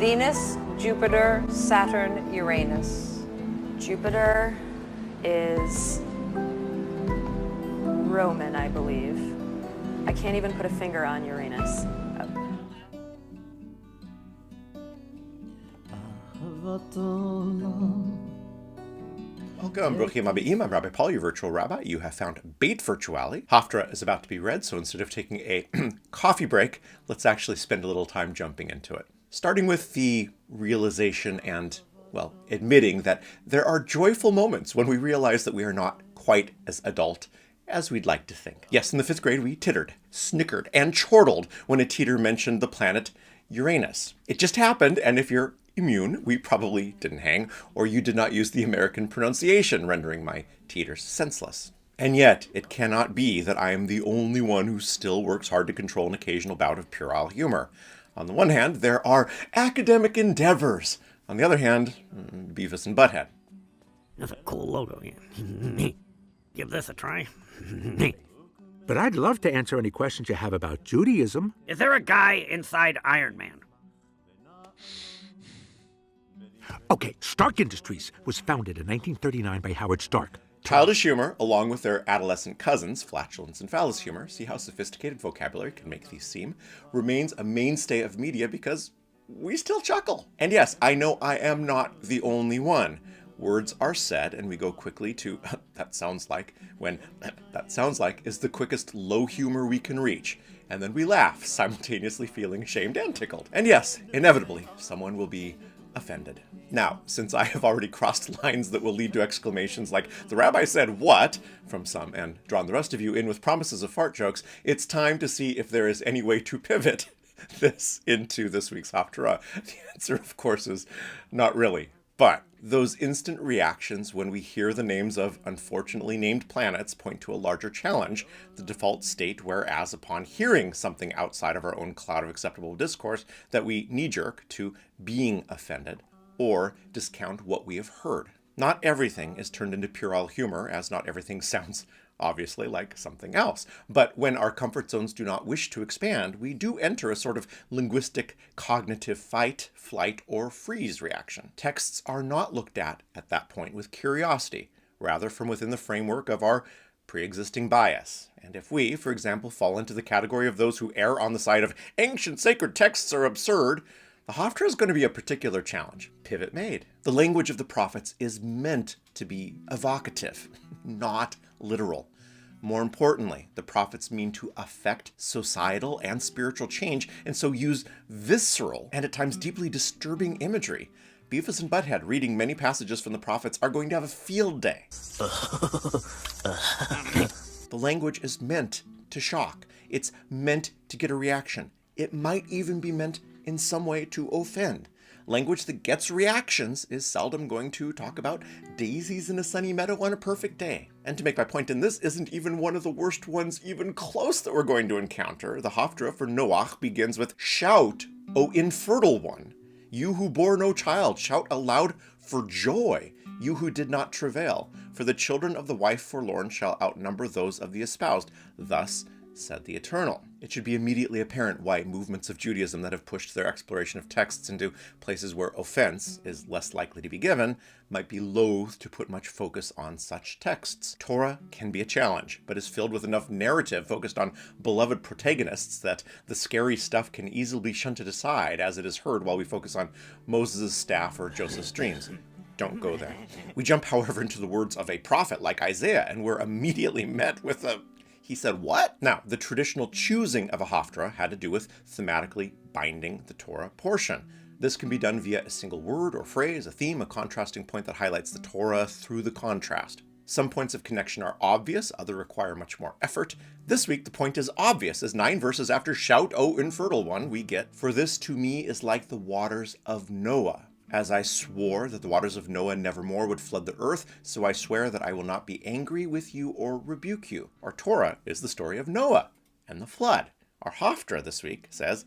Venus, Jupiter, Saturn, Uranus. Jupiter is Roman, I believe. I can't even put a finger on Uranus. Welcome, Bruchim Abiyim. I'm Rabbi Paul, your virtual rabbi. You have found Beit Virtuali. Haftarah is about to be read, so instead of taking a coffee break, let's actually spend a little time jumping into it. Starting with the realization and, well, admitting that there are joyful moments when we realize that we are not quite as adult as we'd like to think. Yes, in the 5th grade, we tittered, snickered, and chortled when a teacher mentioned the planet Uranus. It just happened, and if you're immune, we probably didn't hang, or you did not use the American pronunciation, rendering my teeters senseless. And yet, it cannot be that I am the only one who still works hard to control an occasional bout of puerile humor. On the one hand, there are academic endeavors. On the other hand, Beavis and Butthead. That's a cool logo. Give this a try. But I'd love to answer any questions you have about Judaism. Is there a guy inside Iron Man? Okay, Stark Industries was founded in 1939 by Howard Stark. Childish humor, along with their adolescent cousins, flatulence and phallus humor, see how sophisticated vocabulary can make these seem, remains a mainstay of media because we still chuckle. And yes, I know I am not the only one. Words are said, and we go quickly to, that sounds like, when that sounds like is the quickest low humor we can reach. And then we laugh, simultaneously feeling ashamed and tickled. And yes, inevitably, someone will be offended. Now, since I have already crossed lines that will lead to exclamations like, "The rabbi said what?" from some, and drawn the rest of you in with promises of fart jokes, it's time to see if there is any way to pivot this into this week's Haftarah. The answer, of course, is not really. But those instant reactions when we hear the names of unfortunately named planets point to a larger challenge, the default state whereas upon hearing something outside of our own cloud of acceptable discourse that we knee-jerk to being offended or discount what we have heard. Not everything is turned into puerile humor, as not everything sounds obviously like something else. But when our comfort zones do not wish to expand, we do enter a sort of linguistic cognitive fight, flight, or freeze reaction. Texts are not looked at that point with curiosity, rather from within the framework of our pre-existing bias. And if we, for example, fall into the category of those who err on the side of ancient sacred texts are absurd, the Haftarah is going to be a particular challenge. Pivot made. The language of the prophets is meant to be evocative, not literal. More importantly, the prophets mean to affect societal and spiritual change, and so use visceral and at times deeply disturbing imagery. Beavis and Butthead reading many passages from the prophets are going to have a field day. The language is meant to shock. It's meant to get a reaction. It might even be meant in some way to offend. Language that gets reactions is seldom going to talk about daisies in a sunny meadow on a perfect day. And to make my point in this isn't even one of the worst ones even close that we're going to encounter. The Haftarah for Noach begins with, "Shout, O infertile one! You who bore no child, shout aloud for joy! You who did not travail, for the children of the wife forlorn shall outnumber those of the espoused. Thus said the Eternal." It should be immediately apparent why movements of Judaism that have pushed their exploration of texts into places where offense is less likely to be given might be loath to put much focus on such texts. Torah can be a challenge, but is filled with enough narrative focused on beloved protagonists that the scary stuff can easily be shunted aside as it is heard while we focus on Moses' staff or Joseph's dreams. Don't go there. We jump, however, into the words of a prophet like Isaiah, and we're immediately met with a "he said what?" Now, the traditional choosing of a Haftarah had to do with thematically binding the Torah portion. This can be done via a single word or phrase, a theme, a contrasting point that highlights the Torah through the contrast. Some points of connection are obvious, others require much more effort. This week, the point is obvious, as 9 verses after "Shout, O infertile one," we get, "For this to me is like the waters of Noah. As I swore that the waters of Noah nevermore would flood the earth, so I swear that I will not be angry with you or rebuke you." Our Torah is the story of Noah and the flood. Our Haftarah this week says,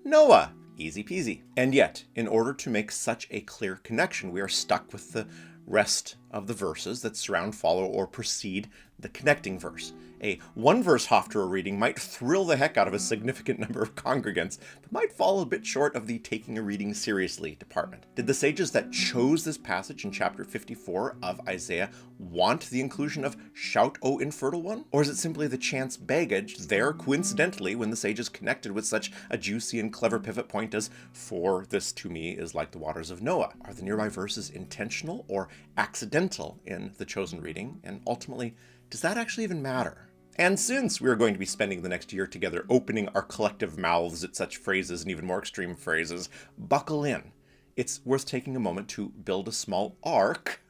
Noah, easy peasy. And yet, in order to make such a clear connection, we are stuck with the rest of the verses that surround, follow, or precede the connecting verse. A one-verse Haftarah reading might thrill the heck out of a significant number of congregants, but might fall a bit short of the taking a reading seriously department. Did the sages that chose this passage in chapter 54 of Isaiah want the inclusion of "Shout, O infertile one"? Or is it simply the chance baggage there coincidentally when the sages connected with such a juicy and clever pivot point as "For this to me is like the waters of Noah"? Are the nearby verses intentional or accidental in the chosen reading? And ultimately, does that actually even matter? And since we are going to be spending the next year together opening our collective mouths at such phrases and even more extreme phrases, buckle in. It's worth taking a moment to build a small ark,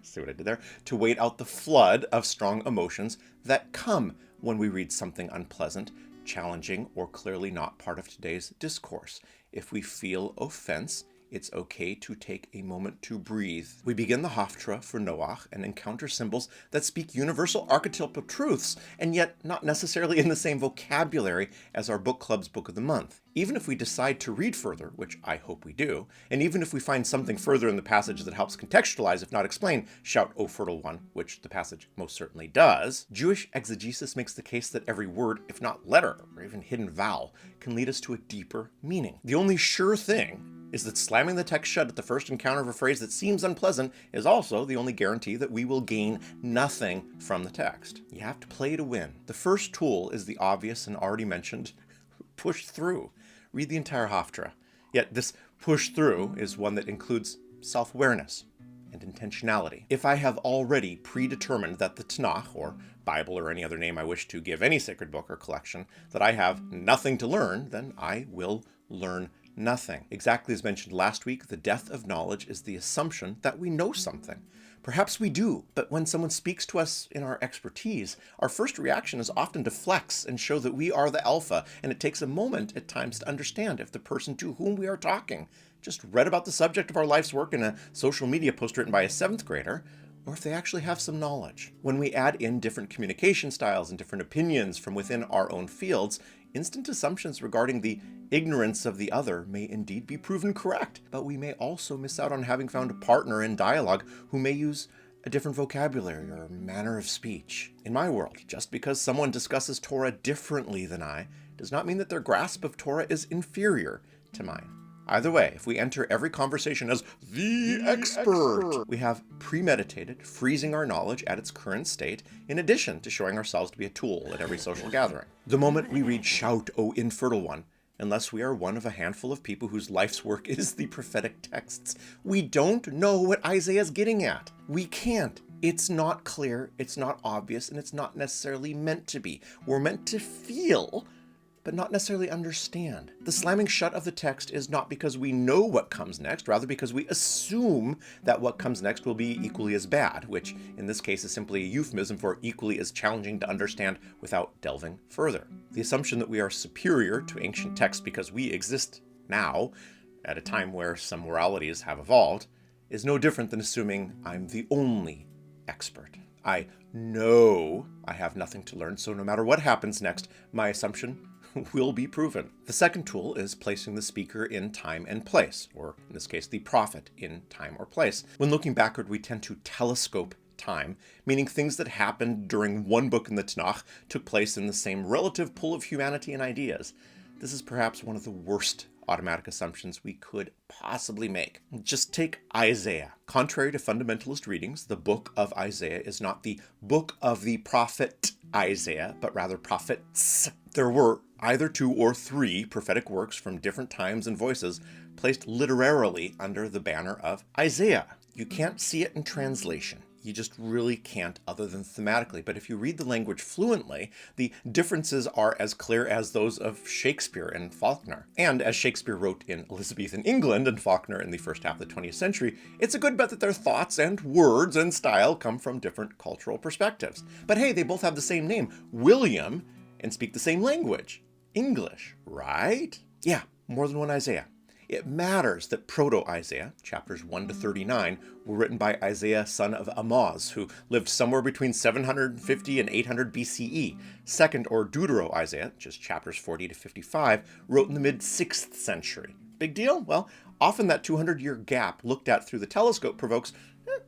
see what I did there, to wait out the flood of strong emotions that come when we read something unpleasant, challenging, or clearly not part of today's discourse. If we feel offense, it's okay to take a moment to breathe. We begin the Haftarah for Noach and encounter symbols that speak universal archetypal truths, and yet not necessarily in the same vocabulary as our book club's book of the month. Even if we decide to read further, which I hope we do, and even if we find something further in the passage that helps contextualize, if not explain, "Shout, O fertile one," which the passage most certainly does, Jewish exegesis makes the case that every word, if not letter, or even hidden vowel, can lead us to a deeper meaning. The only sure thing is that slamming the text shut at the first encounter of a phrase that seems unpleasant is also the only guarantee that we will gain nothing from the text. You have to play to win. The first tool is the obvious and already mentioned push through. Read the entire Haftarah. Yet this push through is one that includes self-awareness and intentionality. If I have already predetermined that the Tanakh, or Bible, or any other name I wish to give any sacred book or collection, that I have nothing to learn, then I will learn nothing. Exactly as mentioned last week, the death of knowledge is the assumption that we know something. Perhaps we do, but when someone speaks to us in our expertise, our first reaction is often to flex and show that we are the alpha, and it takes a moment at times to understand if the person to whom we are talking just read about the subject of our life's work in a social media post written by a 7th grader, or if they actually have some knowledge. When we add in different communication styles and different opinions from within our own fields, instant assumptions regarding the ignorance of the other may indeed be proven correct, but we may also miss out on having found a partner in dialogue who may use a different vocabulary or manner of speech. In my world, just because someone discusses Torah differently than I does not mean that their grasp of Torah is inferior to mine. Either way, if we enter every conversation as the expert, we have premeditated freezing our knowledge at its current state, in addition to showing ourselves to be a tool at every social gathering. The moment we read "Shout, O infertile one," unless we are one of a handful of people whose life's work is the prophetic texts, we don't know what Isaiah's getting at. We can't. It's not clear, it's not obvious, and it's not necessarily meant to be. We're meant to feel, but not necessarily understand. The slamming shut of the text is not because we know what comes next, rather because we assume that what comes next will be equally as bad, which in this case is simply a euphemism for equally as challenging to understand without delving further. The assumption that we are superior to ancient texts because we exist now, at a time where some moralities have evolved, is no different than assuming I'm the only expert. I know I have nothing to learn, so no matter what happens next, my assumption will be proven. The second tool is placing the speaker in time and place, or in this case, the prophet in time or place. When looking backward, we tend to telescope time, meaning things that happened during one book in the Tanakh took place in the same relative pool of humanity and ideas. This is perhaps one of the worst automatic assumptions we could possibly make. Just take Isaiah. Contrary to fundamentalist readings, the book of Isaiah is not the book of the prophet Isaiah, but rather prophets. There were either 2 or 3 prophetic works from different times and voices placed literarily under the banner of Isaiah. You can't see it in translation. You just really can't, other than thematically. But if you read the language fluently, the differences are as clear as those of Shakespeare and Faulkner. And as Shakespeare wrote in Elizabethan England and Faulkner in the first half of the 20th century, it's a good bet that their thoughts and words and style come from different cultural perspectives. But hey, they both have the same name, William, and speak the same language, English, right? Yeah, more than one Isaiah. It matters that Proto-Isaiah, chapters 1 to 39, were written by Isaiah, son of Amoz, who lived somewhere between 750 and 800 BCE. Second, or Deutero-Isaiah, just chapters 40 to 55, wrote in the mid-6th century. Big deal? Well, often that 200-year gap looked at through the telescope provokes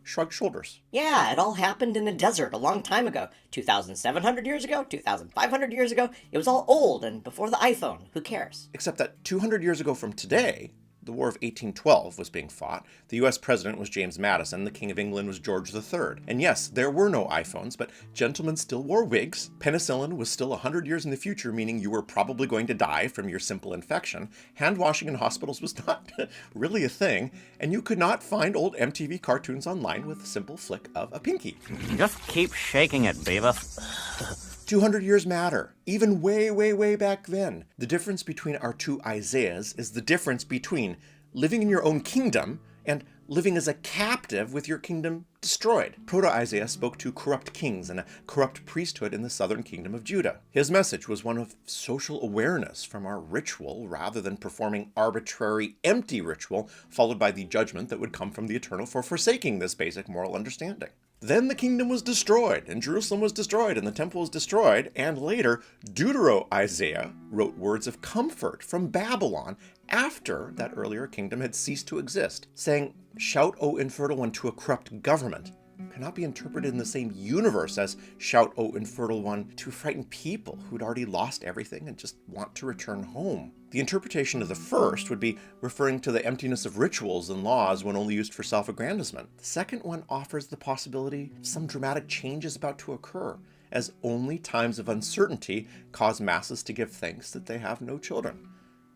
shrugged shoulders. Yeah, it all happened in a desert a long time ago. 2,700 years ago, 2,500 years ago. It was all old and before the iPhone. Who cares? Except that 200 years ago from today, the War of 1812 was being fought. The US president was James Madison. The King of England was George III. And yes, there were no iPhones, but gentlemen still wore wigs. Penicillin was still 100 years in the future, meaning you were probably going to die from your simple infection. Hand washing in hospitals was not really a thing. And you could not find old MTV cartoons online with a simple flick of a pinky. Just keep shaking it, Beavis. 200 years matter, even way, way, way back then. The difference between our two Isaiahs is the difference between living in your own kingdom and living as a captive with your kingdom destroyed. Proto-Isaiah spoke to corrupt kings and a corrupt priesthood in the southern kingdom of Judah. His message was one of social awareness from our ritual rather than performing arbitrary, empty ritual followed by the judgment that would come from the Eternal for forsaking this basic moral understanding. Then the kingdom was destroyed, and Jerusalem was destroyed, and the temple was destroyed, and later, Deutero-Isaiah wrote words of comfort from Babylon after that earlier kingdom had ceased to exist, saying, "Shout, O infertile one, to a corrupt government," cannot be interpreted in the same universe as "Shout, O infertile one," to frighten people who'd already lost everything and just want to return home. The interpretation of the first would be referring to the emptiness of rituals and laws when only used for self-aggrandizement. The second one offers the possibility some dramatic change is about to occur, as only times of uncertainty cause masses to give thanks that they have no children.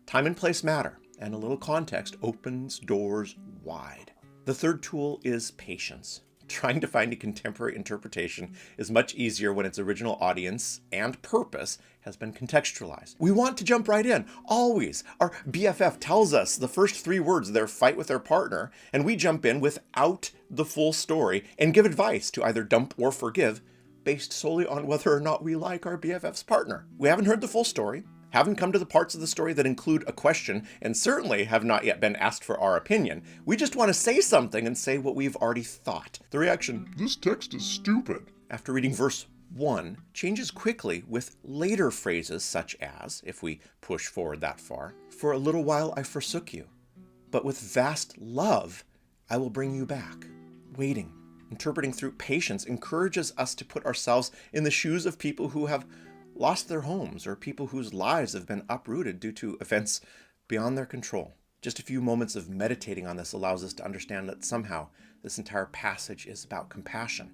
Time and place matter, and a little context opens doors wide. The third tool is patience. Trying to find a contemporary interpretation is much easier when its original audience and purpose has been contextualized. We want to jump right in, always. Our BFF tells us the first 3 words of their fight with their partner, and we jump in without the full story and give advice to either dump or forgive based solely on whether or not we like our BFF's partner. We haven't heard the full story, haven't come to the parts of the story that include a question, and certainly have not yet been asked for our opinion. We just want to say something and say what we've already thought. The reaction, "This text is stupid," after reading verse 1, changes quickly with later phrases such as, if we push forward that far, "For a little while I forsook you, but with vast love I will bring you back." Waiting, interpreting through patience, encourages us to put ourselves in the shoes of people who have lost their homes or people whose lives have been uprooted due to events beyond their control. Just a few moments of meditating on this allows us to understand that somehow this entire passage is about compassion.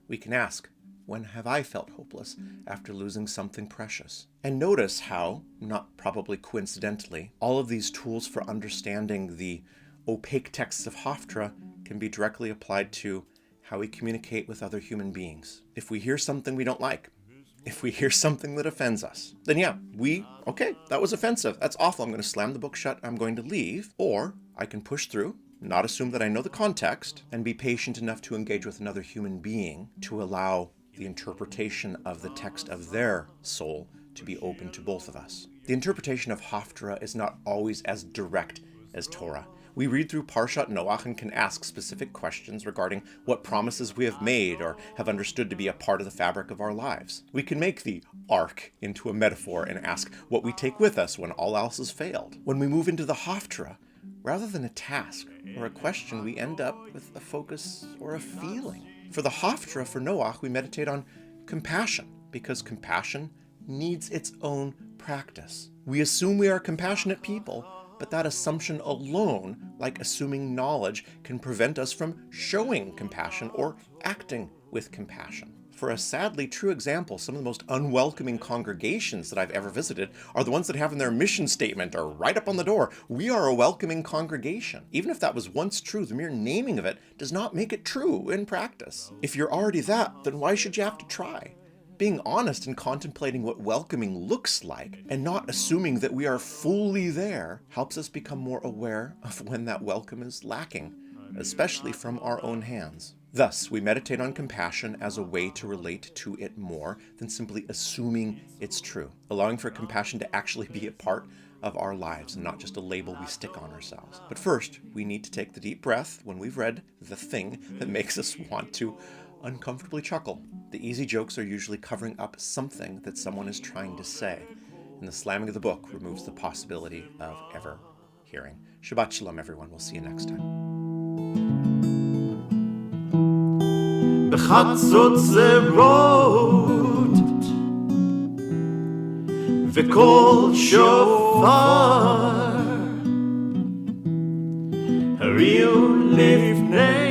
We can ask, when have I felt hopeless after losing something precious? And notice how, not probably coincidentally, all of these tools for understanding the opaque texts of Haftarah can be directly applied to how we communicate with other human beings. If we hear something we don't like, if we hear something that offends us, then yeah, okay, that was offensive. That's awful. I'm going to slam the book shut. I'm going to leave. Or I can push through, not assume that I know the context, and be patient enough to engage with another human being to allow the interpretation of the text of their soul to be open to both of us. The interpretation of Haftarah is not always as direct as Torah. We read through Parshat Noach and can ask specific questions regarding what promises we have made or have understood to be a part of the fabric of our lives. We can make the ark into a metaphor and ask what we take with us when all else has failed. When we move into the Haftarah, rather than a task or a question, we end up with a focus or a feeling. For the Haftarah for Noach, we meditate on compassion, because compassion needs its own practice. We assume we are compassionate people, but that assumption alone, like assuming knowledge, can prevent us from showing compassion or acting with compassion. For a sadly true example, some of the most unwelcoming congregations that I've ever visited are the ones that have in their mission statement or right up on the door, "We are a welcoming congregation." Even if that was once true, the mere naming of it does not make it true in practice. If you're already that, then why should you have to try? Being honest and contemplating what welcoming looks like and not assuming that we are fully there helps us become more aware of when that welcome is lacking, especially from our own hands. Thus, we meditate on compassion as a way to relate to it more than simply assuming it's true, allowing for compassion to actually be a part of our lives and not just a label we stick on ourselves. But first, we need to take the deep breath when we've read the thing that makes us want to uncomfortably chuckle. The easy jokes are usually covering up something that someone is trying to say, and the slamming of the book removes the possibility of ever hearing. Shabbat Shalom, everyone. We'll see you next time. בחצוצרות וקול שופר הריעו לפני